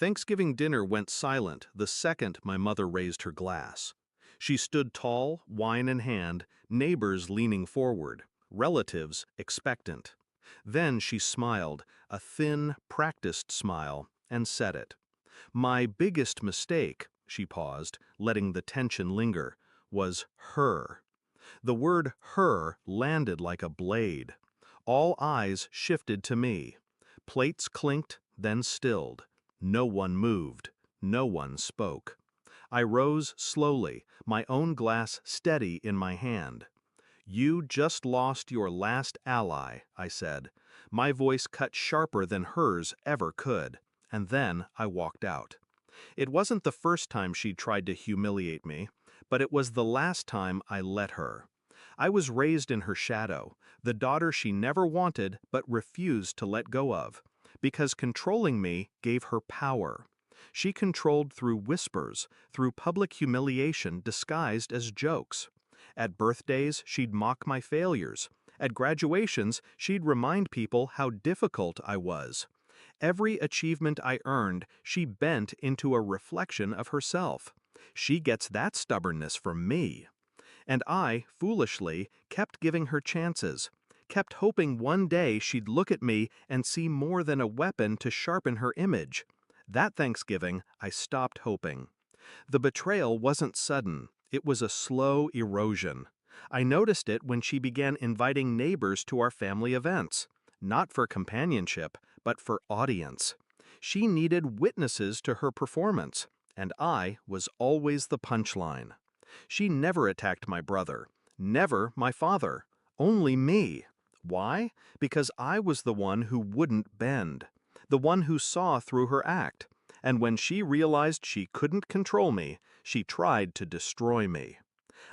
Thanksgiving dinner went silent the second my mother raised her glass. She stood tall, wine in hand, neighbors leaning forward, relatives expectant. Then she smiled, a thin, practiced smile, and said it. My biggest mistake, she paused, letting the tension linger, was her. The word her landed like a blade. All eyes shifted to me. Plates clinked, then stilled. No one moved. No one spoke. I rose slowly, my own glass steady in my hand. You just lost your last ally, I said. My voice cut sharper than hers ever could, and then I walked out. It wasn't the first time she'd tried to humiliate me, but it was the last time I let her. I was raised in her shadow, the daughter she never wanted but refused to let go of, because controlling me gave her power. She controlled through whispers, through public humiliation disguised as jokes. At birthdays, she'd mock my failures. At graduations, she'd remind people how difficult I was. Every achievement I earned, she bent into a reflection of herself. She gets that stubbornness from me. And I, foolishly, kept giving her chances, kept hoping one day she'd look at me and see more than a weapon to sharpen her image. That Thanksgiving, I stopped hoping. The betrayal wasn't sudden, it was a slow erosion. I noticed it when she began inviting neighbors to our family events, not for companionship, but for audience. She needed witnesses to her performance, and I was always the punchline. She never attacked my brother, never my father, only me. Why? Because I was the one who wouldn't bend, the one who saw through her act, and when she realized she couldn't control me, she tried to destroy me.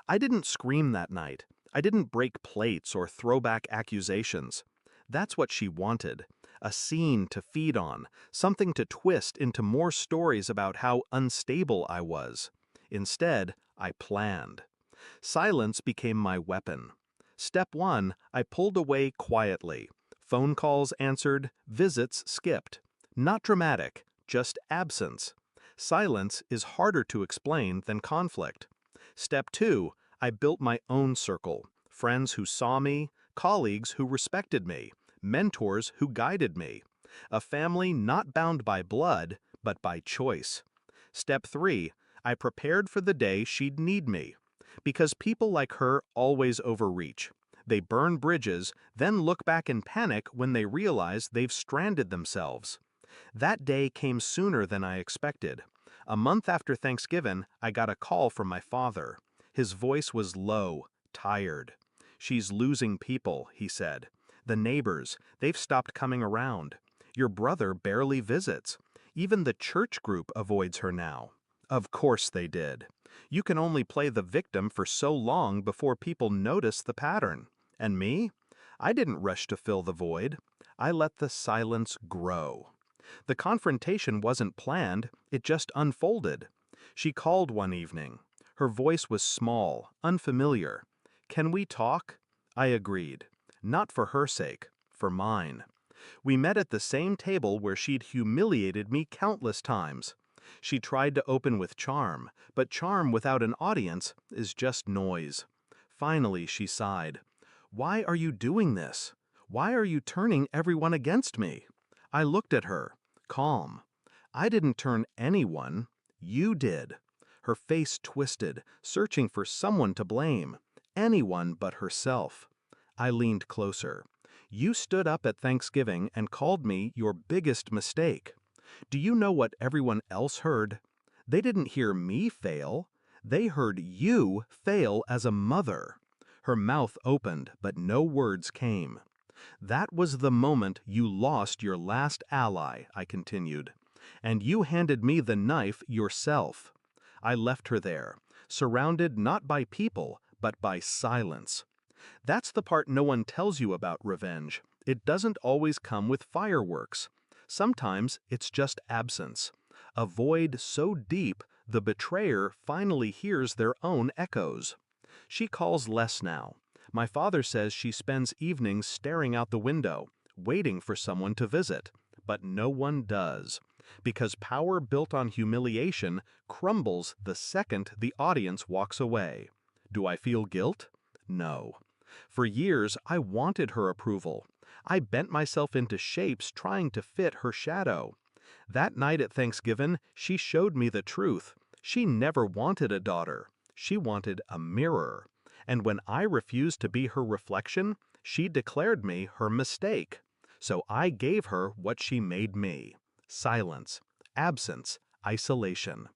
I didn't scream that night. I didn't break plates or throw back accusations. That's what she wanted, a scene to feed on, something to twist into more stories about how unstable I was. Instead, I planned. Silence became my weapon. Step 1, I pulled away quietly. Phone calls answered, visits skipped. Not dramatic, just absence. Silence is harder to explain than conflict. Step 2, I built my own circle. Friends who saw me, colleagues who respected me, mentors who guided me. A family not bound by blood, but by choice. Step 3, I prepared for the day she'd need me. Because people like her always overreach. They burn bridges, then look back in panic when they realize they've stranded themselves. That day came sooner than I expected. A month after Thanksgiving, I got a call from my father. His voice was low, tired. She's losing people, he said. The neighbors, they've stopped coming around. Your brother barely visits. Even the church group avoids her now. Of course they did. You can only play the victim for so long before people notice the pattern. And me? I didn't rush to fill the void. I let the silence grow. The confrontation wasn't planned, it just unfolded. She called one evening. Her voice was small, unfamiliar. Can we talk? I agreed. Not for her sake, for mine. We met at the same table where she'd humiliated me countless times. She tried to open with charm, but charm without an audience is just noise. Finally, she sighed. Why are you doing this? Why are you turning everyone against me? I looked at her, calm. I didn't turn anyone. You did. Her face twisted, searching for someone to blame. Anyone but herself. I leaned closer. You stood up at Thanksgiving and called me your biggest mistake. Do you know what everyone else heard? They didn't hear me fail. They heard you fail as a mother. Her mouth opened, but no words came. That was the moment you lost your last ally, I continued. And you handed me the knife yourself. I left her there, surrounded not by people, but by silence. That's the part no one tells you about revenge. It doesn't always come with fireworks. Sometimes it's just absence. A void so deep, the betrayer finally hears their own echoes. She calls less now. My father says she spends evenings staring out the window, waiting for someone to visit. But no one does. Because power built on humiliation crumbles the second the audience walks away. Do I feel guilt? No. For years, I wanted her approval. I bent myself into shapes trying to fit her shadow. That night at Thanksgiving, she showed me the truth. She never wanted a daughter. She wanted a mirror. And when I refused to be her reflection, she declared me her mistake. So I gave her what she made me: silence, absence, isolation.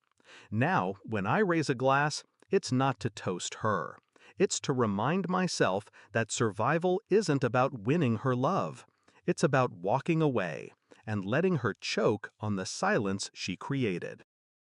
Now, when I raise a glass, it's not to toast her. It's to remind myself that survival isn't about winning her love. It's about walking away and letting her choke on the silence she created.